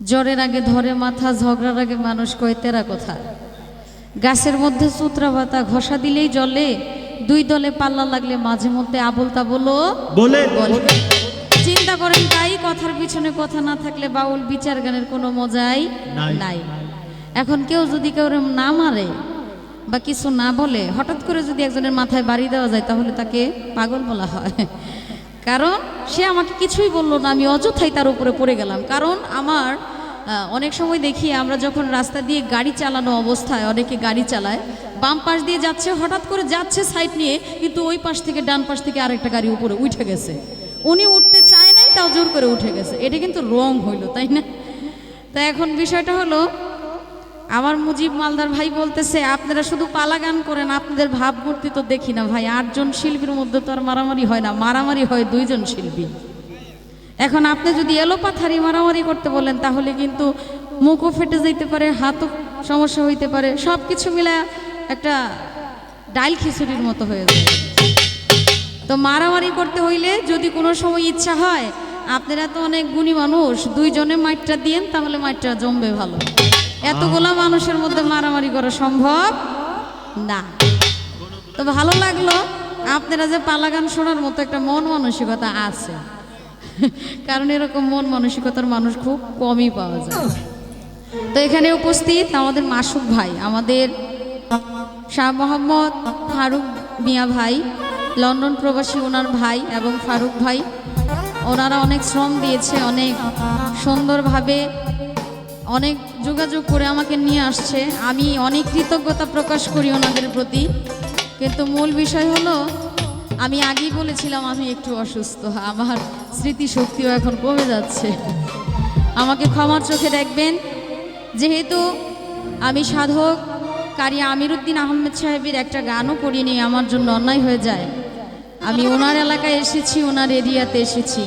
জ্বরের আগে ধরে মাথা, ঝগড়ার আগে মানুষ কয় তেরা কথা। গাছের মধ্যে সূত্রা পাতা ঘষা দিলেই জলে, দুই দলে পাল্লা লাগলে মাঝে মধ্যে আবল তাবলও বলে। চিন্তা করেন, তাই কথার পিছনে কথা না থাকলে বাউল বিচার গানের কোনো মজাই নাই। এখন কেউ যদি কেউ না মারে বা কিছু না বলে, হঠাৎ করে যদি একজনের মাথায় বাড়ি দেওয়া যায়, তাহলে তাকে পাগল বলা হয়। কারণ সে আমাকে কিছুই বললো না, আমি অযথাই তার উপরে পড়ে গেলাম। কারণ আমার অনেক সময় দেখি, আমরা যখন রাস্তা দিয়ে গাড়ি চালানো অবস্থায়, অনেকে গাড়ি চালায়, বাম পাশ দিয়ে যাচ্ছে, হঠাৎ করে যাচ্ছে সাইড নিয়ে, কিন্তু ওই পাশ থেকে ডান পাশ থেকে আরেকটা গাড়ি উপরে উঠে গেছে। উনি উঠতে চায় নাই, তাও জোর করে উঠে গেছে। এটা কিন্তু রং হইল, তাই না? তা এখন বিষয়টা হলো, আমার মুজিব মালদার ভাই বলতেছে, আপনারা শুধু পালা গান করেন, আপনাদের ভাবমূর্তি তো দেখি না ভাই। 8 জন শিল্পীর মধ্যে তো আর মারামারি হয় না, মারামারি হয় 2 জন শিল্পী। এখন আপনি যদি এলোপাথারি মারামারি করতে বলেন, তাহলে কিন্তু মুখও ফেটে যেতে পারে, হাতও সমস্যা হইতে পারে, সব কিছু মিলে একটা ডাইল খিচুড়ির মতো হয়ে যায়। তো মারামারি করতে হইলে যদি কোনো সময় ইচ্ছা হয়, আপনারা তো অনেক গুণী মানুষ, 2 জনে মাইটটা দিয়েন, তাহলে মাইটটা জমবে ভালো। এতগুলা মানুষের মধ্যে মারামারি করা সম্ভব না। তো ভালো লাগলো আপনারা যে পালা গান শোনার মতো একটা মন মানসিকতা আছে, কারণ এরকম মন মানসিকতার মানুষ খুব কমই পাওয়া যায়। তো এখানে উপস্থিত আমাদের মাসুক ভাই, আমাদের শাহ মোহাম্মদ ফারুক মিয়া ভাই, লন্ডন প্রবাসী ওনার ভাই, এবং ফারুক ভাই, ওনারা অনেক শ্রম দিয়েছে, অনেক সুন্দরভাবে অনেক যোগাযোগ করে আমাকে নিয়ে আসছে। আমি অনেক কৃতজ্ঞতা প্রকাশ করি ওনাদের প্রতি। কিন্তু মূল বিষয় হলো, আমি আগেই বলেছিলাম আমি একটু অসুস্থ, আমার স্মৃতিশক্তিও এখন কমে যাচ্ছে। আমাকে ক্ষমার চোখে দেখবেন। যেহেতু আমি সাধক কারি আমির উদ্দিন আহমেদ সাহেবের একটা গানও করিনি, আমার জন্য অন্যায় হয়ে যায়। আমি ওনার এলাকায় এসেছি, ওনার এরিয়াতে এসেছি।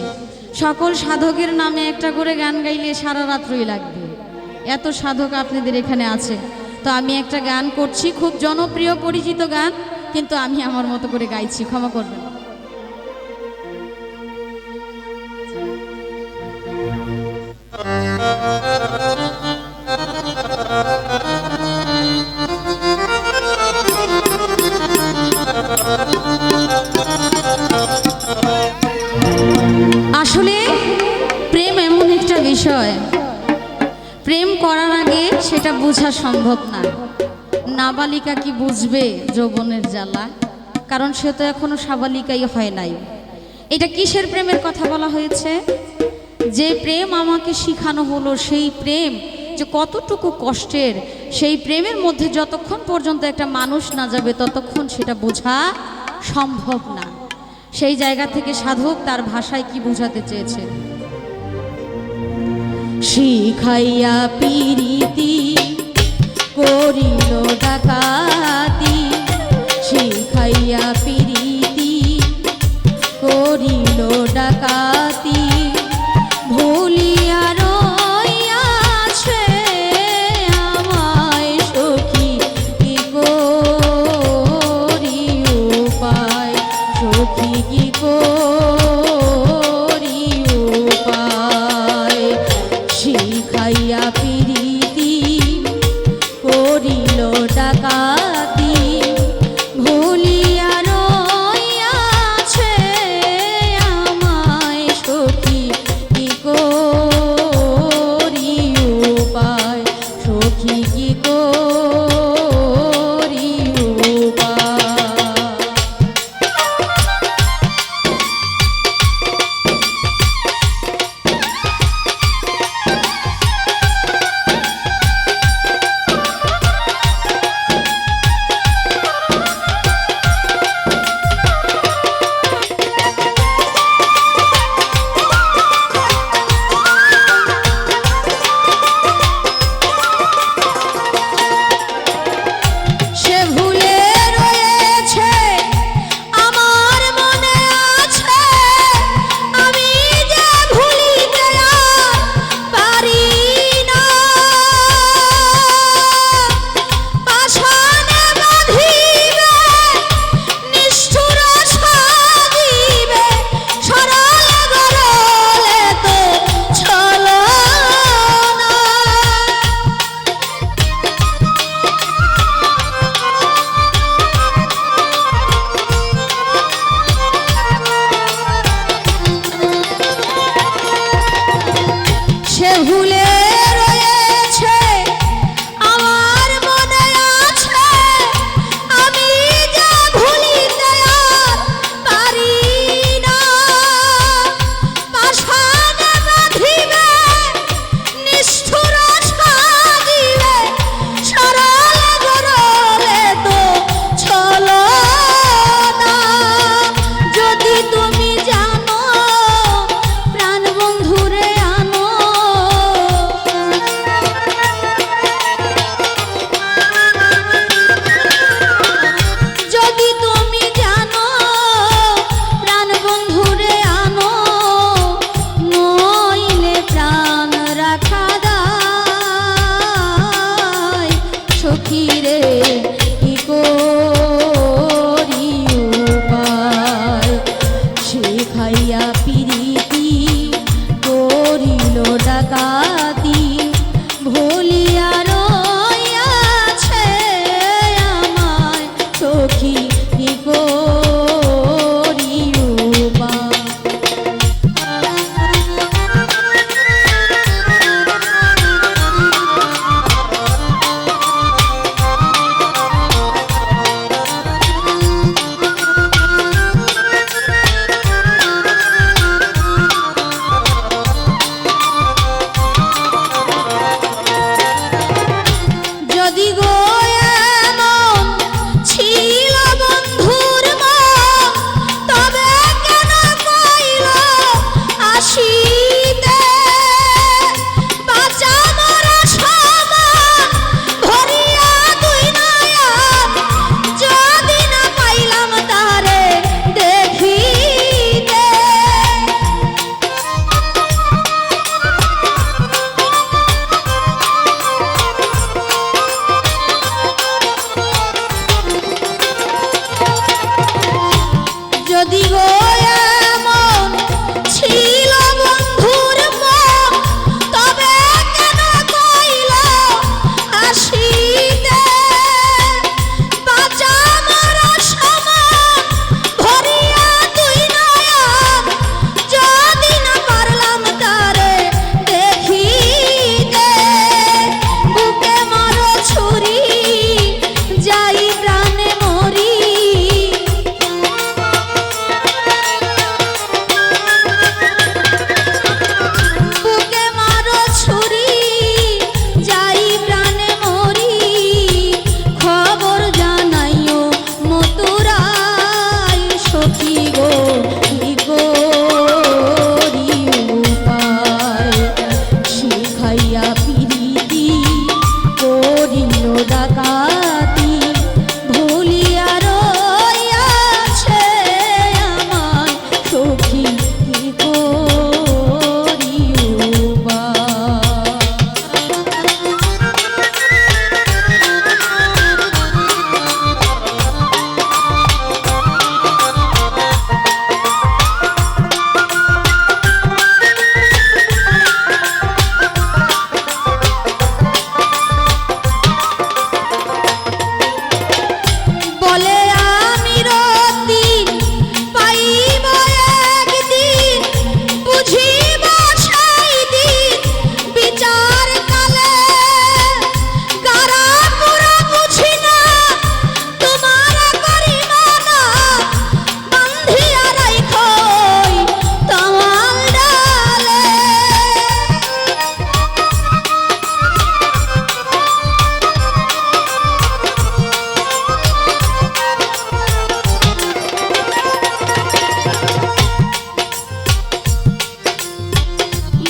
সকল সাধকের নামে একটা করে গান গাইলে সারা রাত্রই লাগবে, এত সাধক আপনাদের এখানে আছে। তো আমি একটা গান করছি, খুব জনপ্রিয় পরিচিত গান, কিন্তু আমি আমার মতো করে গাইছি, ক্ষমা করবেন। আসলে প্রেম এমন একটা বিষয়, প্রেম করার আগে সেটা বোঝা সম্ভব না। নাবালিকা কি বুঝবে যৌবনের জ্বালা? কারণ সে তো এখনো সাবালিকাই হয় নাই। এটা কিসের প্রেমের কথা বলা হয়েছে? যে প্রেম আমাকে শিখানো হলো, সেই প্রেম যে কতটুকু কষ্টের, সেই প্রেমের মধ্যে যতক্ষণ পর্যন্ত একটা মানুষ না যাবে, ততক্ষণ সেটা বোঝা সম্ভব না। সেই জায়গা থেকে সাধক তার ভাষায় কি বোঝাতে চেয়েছে? শিখাইয়া পিরিতি করিল ডাকাতি, শিখাইয়া পিরিতি করিল ডাকাতি, ভুলিয়া রইয়াছে আমায় সখী, কি করি উপায়, সখী কি করি উপায়, শিখাইয়া পিরিতি করিল ডাকাতি, ভুলিয়া রইয়াছে আমায়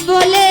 বলে